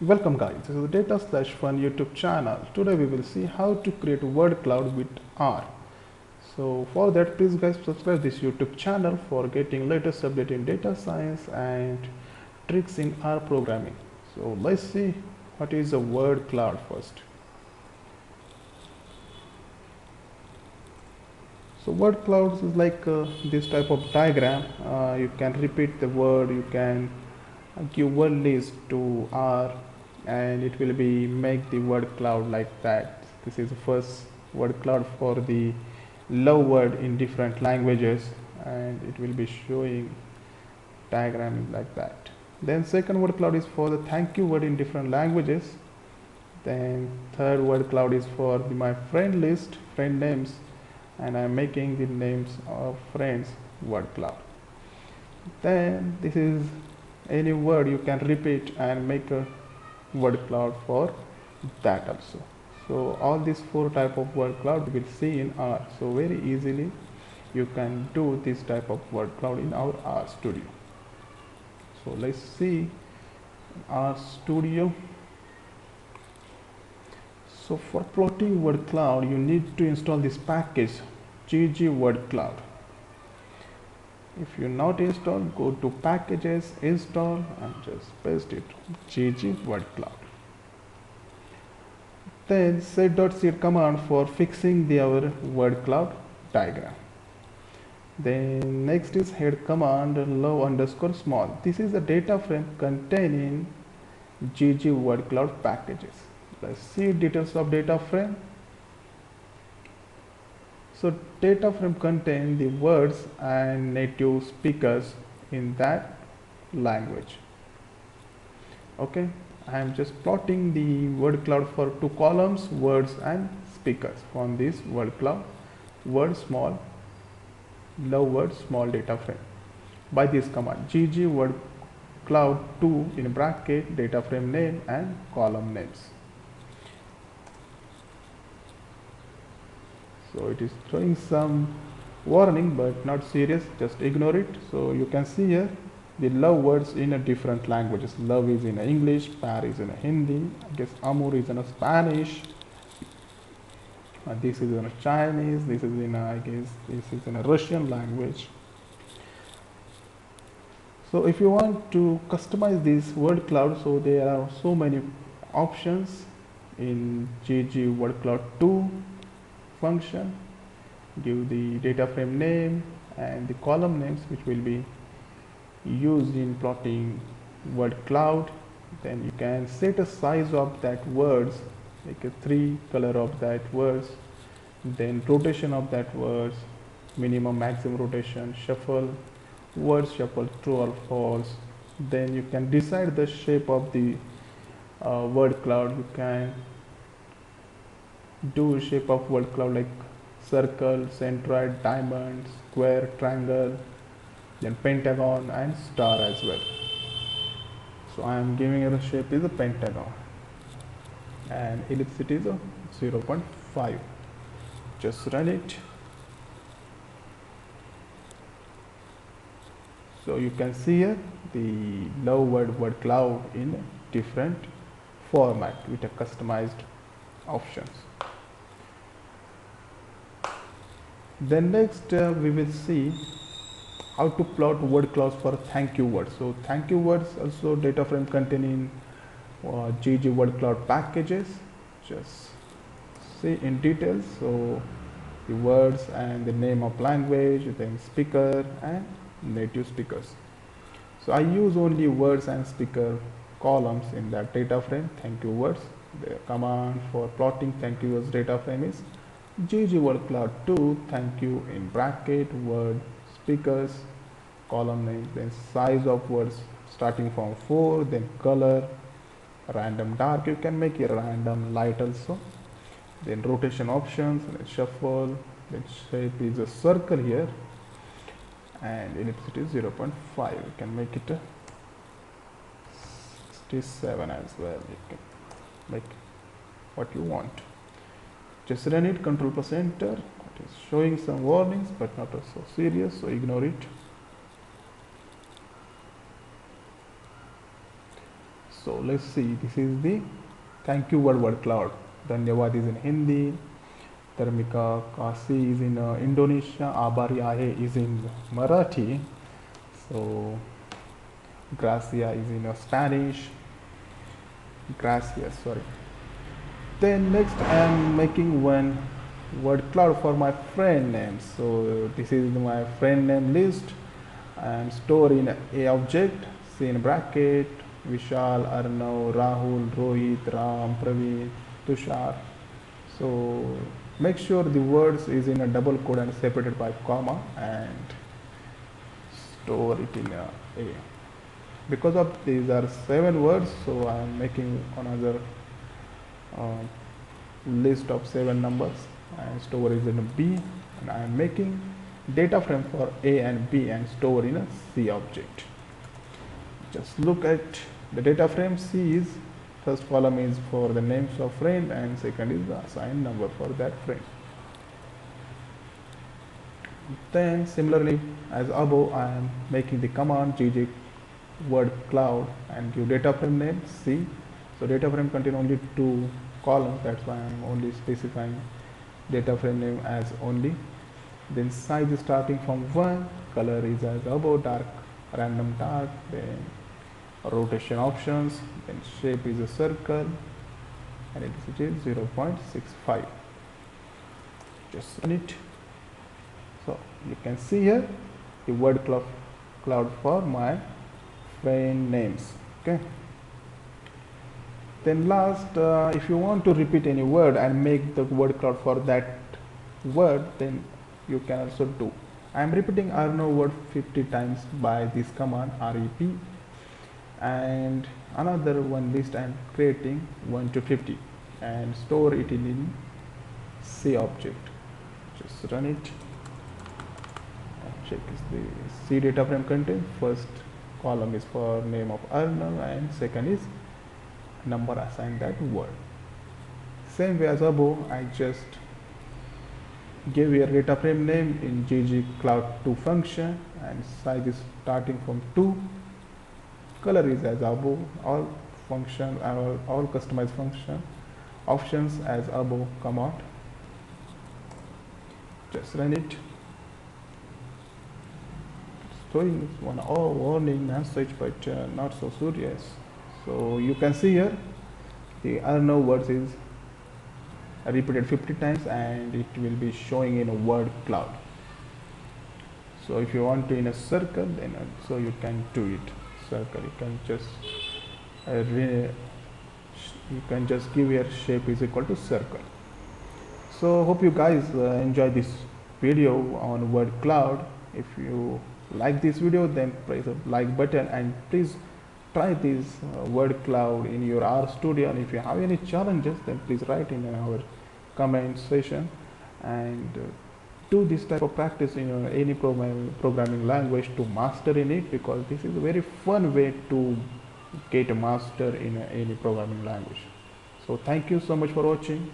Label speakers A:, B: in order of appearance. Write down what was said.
A: Welcome guys, this is Data Slash Fun YouTube channel. Today we will see how to create a word cloud with R. So for that, please guys subscribe this YouTube channel for getting latest update in data science and tricks in R programming. So let's see what is a word cloud first. So word clouds is like this type of diagram. You can repeat the word, you can give word list to R and it will be make the word cloud like that. This is the first word cloud for the love word in different languages and it will be showing diagram like that. Then second word cloud is for the thank you word in different languages. Then third word cloud is for my friend list, friend names, and I'm making the names of friends word cloud. Then this is any word you can repeat and make a word cloud for that also. So all these four type of word cloud we will see in R. So very easily you can do this type of word cloud in our R studio. So let's see R studio. So for plotting word cloud you need to install this package ggwordcloud. If you not install, go to packages, install and just paste it ggwordcloud. Then set.set command for fixing our word cloud diagram. Then next is head command love_small. This is a data frame containing ggwordcloud packages. Let's see details of data frame. So data frame contains the words and native speakers in that language. Okay, I am just plotting the word cloud for two columns, words and speakers from this word cloud, word small, love word small data frame by this command ggwordcloud2 in bracket data frame name and column names. So it is showing some warning but not serious, just ignore it. So you can see here the love words in a different languages. Love is in English, Par is in Hindi, I guess Amur is in a Spanish, this is in a Chinese, this is in a, I guess this is in a Russian language. So if you want to customize this word cloud, so there are so many options in ggwordcloud2 function. Give the data frame name and the column names which will be used in plotting word cloud. Then you can set a size of that words, like a 3 color of that words, then rotation of that words, minimum maximum rotation, shuffle words, shuffle true or false. Then you can decide the shape of the word cloud. You can do shape of word cloud like circle, centroid, diamond, square, triangle, then pentagon and star as well. So I am giving it a shape is a pentagon and ellipse it is a 0.5. Just run it. So you can see here the love word cloud in different format with a customized options. Then next we will see how to plot word clouds for thank you words. So thank you words also data frame containing ggwordcloud packages. Just see in details. So the words and the name of language, then speaker and native speakers. So I use only words and speaker columns in that data frame thank you words. The command for plotting thank you words data frame is ggwordcloud2 thank you in bracket word speakers column name, then size of words starting from 4, then color random dark, you can make it random light also, then rotation options, then shuffle, then shape is a circle here and ellipse it is 0.5. you can make it a 67 as well. You can make what you want. Just run it, Ctrl+Enter. It is showing some warnings but not so serious, so ignore it. So let's see, this is the thank you word cloud. Dhanyawad is in Hindi, Dharmika Kasi is in Indonesia, Abari Ahe is in Marathi, so Gracia is in Spanish, Gracias, sorry. Then next I am making one word cloud for my friend names. So this is my friend name list. I am store in a object, C in bracket, Vishal, Arnav, Rahul, Rohit, Ram, Praveen, Tushar. So make sure the words is in a double quote and separated by comma and store it in a. Because of these are 7 words, so I am making another list of 7 numbers and store is in a B, and I am making data frame for A and B and store in a C object. Just look at the data frame. C is first column is for the names of friend and second is the assigned number for that friend. Then similarly as above, I am making the command ggwordcloud and give data frame name C. So data frame contain only 2 columns, that's why I am only specifying data frame name as only. Then size is starting from 1, color is as above, dark, random dark, then rotation options, then shape is a circle and it is 0.65. Just run it. So you can see here the word cloud for my friend names. Okay. Then last, if you want to repeat any word and make the word cloud for that word, then you can also do. I am repeating Arnav word 50 times by this command rep, and another one list I am creating 1 to 50 and store it in C object. Just run it. Check is the C data frame content. First column is for name of Arnav and second is number assigned that word. Same way as above, I just give your data frame name in ggcloud2 function and size is starting from 2. Color is as above, all function, all customized function options as above come out. Just run it. Showing one warning message, but not so serious. So you can see here the Arnav words is repeated 50 times and it will be showing in a word cloud. So if you want to in a circle, then so you can do it. Circle, you can just give your shape is equal to circle. So hope you guys enjoy this video on word cloud. If you like this video, then press the like button and please try this word cloud in your R Studio, and if you have any challenges, then please write in our comment section and do this type of practice in any programming language to master in it, because this is a very fun way to get a master in any programming language. So thank you so much for watching.